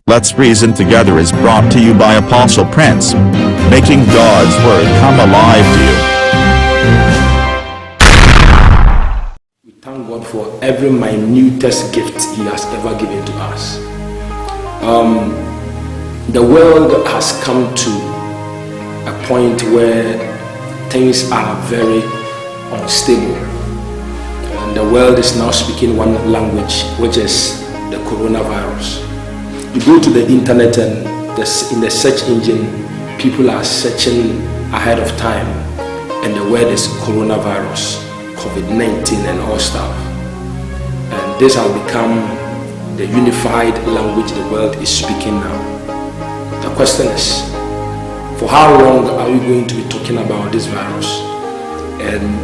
Let's Reason Together is brought to you by Apostle Prince, making God's Word come alive to you. We thank God for every minutest gift He has ever given to us. The world has come to a point where things are very unstable. And the world is now speaking one language, which is the coronavirus. You go to the internet and in the search engine, people are searching ahead of time, and the word is coronavirus, COVID-19 and all stuff. And this has become the unified language the world is speaking now. The question is, for how long are we going to be talking about this virus? And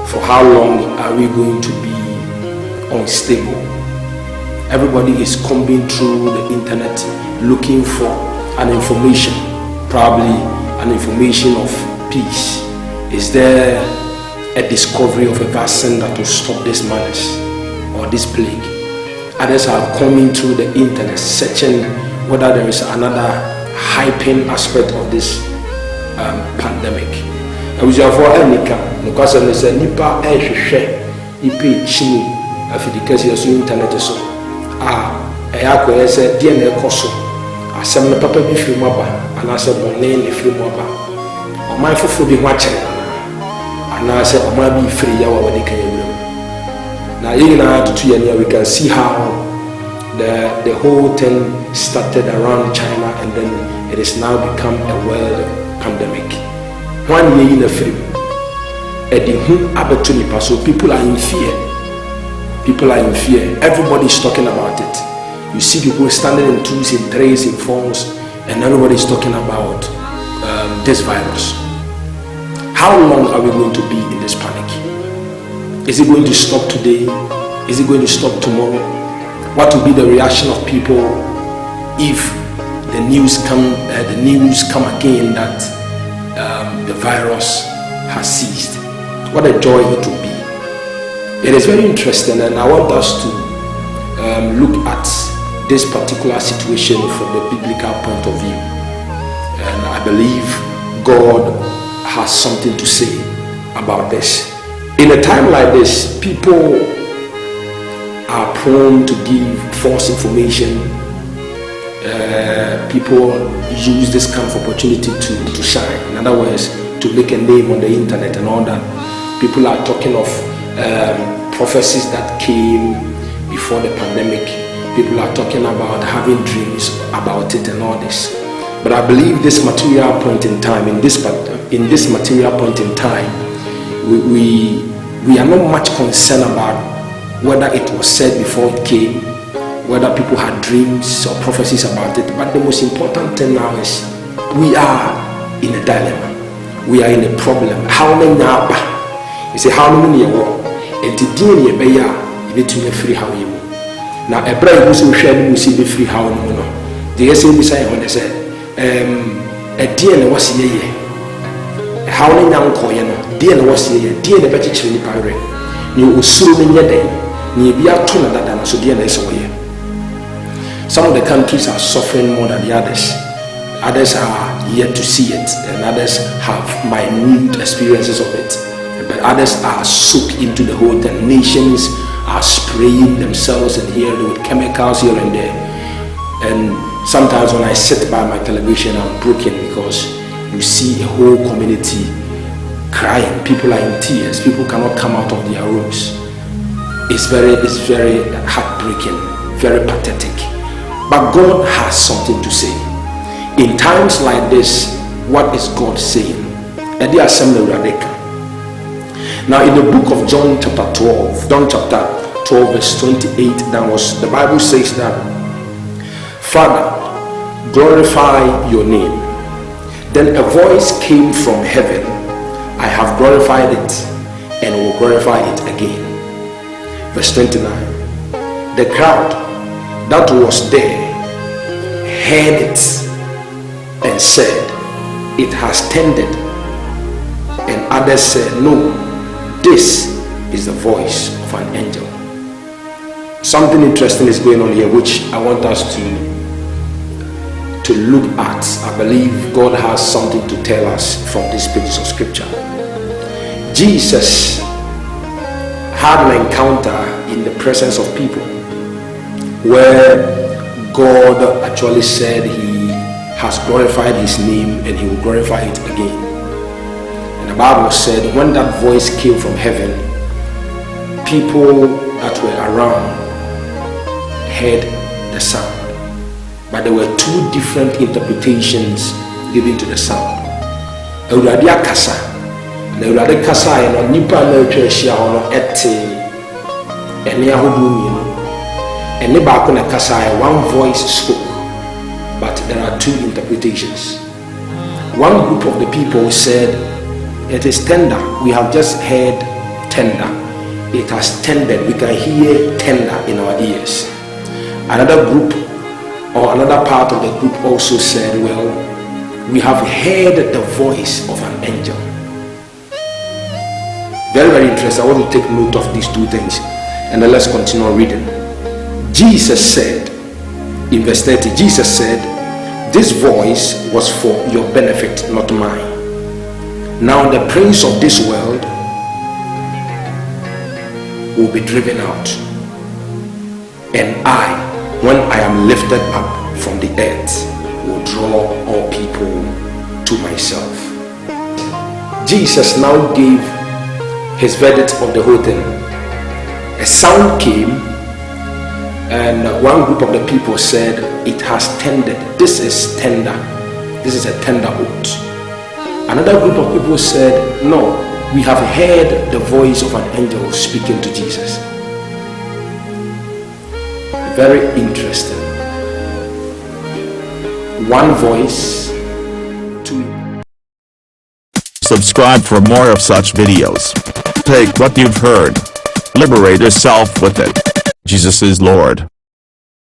for how long are we going to be unstable? Everybody is combing through the internet looking for an information, probably an information of peace. Is there a discovery of a vaccine that will stop this madness or this plague? Others are combing through the internet searching whether there is another hyping aspect of this pandemic. I was for Anika, because I said Nipa share IP chini afidikasi yasu internet so. Eyako yese die na ekoso asem na papa bi firi mu aba ana se bonne ne firi mu aba oman foforo bi ho akere ana se oman bi firi ya wa wadi kan yewem na yina tutu ya we can see how the whole thing started around China, and then it has now become a world pandemic. One year in a free so people are in fear. People are in fear. Everybody is talking about it. You see people standing in twos, in threes, in fours, and everybody is talking about this virus. How long are we going to be in this panic? Is it going to stop today? Is it going to stop tomorrow? What will be the reaction of people if the news come again that the virus has ceased? What a joy it will be. It is very interesting, and I want us to look at this particular situation from the biblical point of view. And I believe God has something to say about this. In a time like this, people are prone to give false information. People use this kind of opportunity to shine. In other words, to make a name on the internet and all that. People are talking of prophecies that came before the pandemic. People are talking about having dreams about it and all this. But I believe this material point in time, in this material point in time, we are not much concerned about whether it was said before it came, whether people had dreams or prophecies about it. But the most important thing now is we are in a dilemma. We are in a problem. How many now? You say how many years? And the DNA be ya, you need to be free how you. Now a bride who say share see be free how you know. The say we say when they say a DNA was ye. How many now call you know? DNA was ye. DNA better chini pare. You usuru me nyede. Ni bia to na dada na so DNA is away. Some of the countries are suffering more than the others. Others are yet to see it, and others have minute experiences of it. But others are soaked into the whole thing. Nations are spraying themselves and here with chemicals here and there. And sometimes when I sit by my television, I'm broken because you see a whole community crying. People are in tears. People cannot come out of their rooms. It's very heartbreaking, very pathetic. But God has something to say. In times like this, what is God saying? At the assembly radical. Now in the book of John chapter 12 verse 28, the Bible says that, Father, glorify your name. Then a voice came from heaven, I have glorified it and will glorify it again. Verse 29, the crowd that was there heard it and said, it has tended. And others said, no, this is the voice of an angel. Something interesting is going on here which I want us to to look at. I believe God has something to tell us from these pages of scripture. Jesus had an encounter in the presence of people where God actually said he has glorified his name and he will glorify it again. And the Bible said when that voice came from heaven, people that were around heard the sound. But there were two different interpretations given to the sound. Awurade akasa. Na Awurade kasa no nipa na atwa ahia ho no ene ahodo mienu. Ene baako na kasa one voice spoke. But there are two interpretations. One group of the people said, it is tender. We have just heard tender. It has tended. We can hear tender in our ears. Another group or another part of the group also said, well, we have heard the voice of an angel. Very, very interesting. I want to take note of these two things. And then let's continue reading. Jesus said, in verse 30, Jesus said, this voice was for your benefit, not mine. Now the prince of this world will be driven out. And I, when I am lifted up from the earth, will draw all people to myself. Jesus now gave his verdict on the whole thing. A sound came, and one group of the people said, it has tended. This is tender. This is a tender oath. Another group of people said, no, we have heard the voice of an angel speaking to Jesus. Very interesting. One voice, two. Subscribe for more of such videos. Take what you've heard. Liberate yourself with it. Jesus is Lord.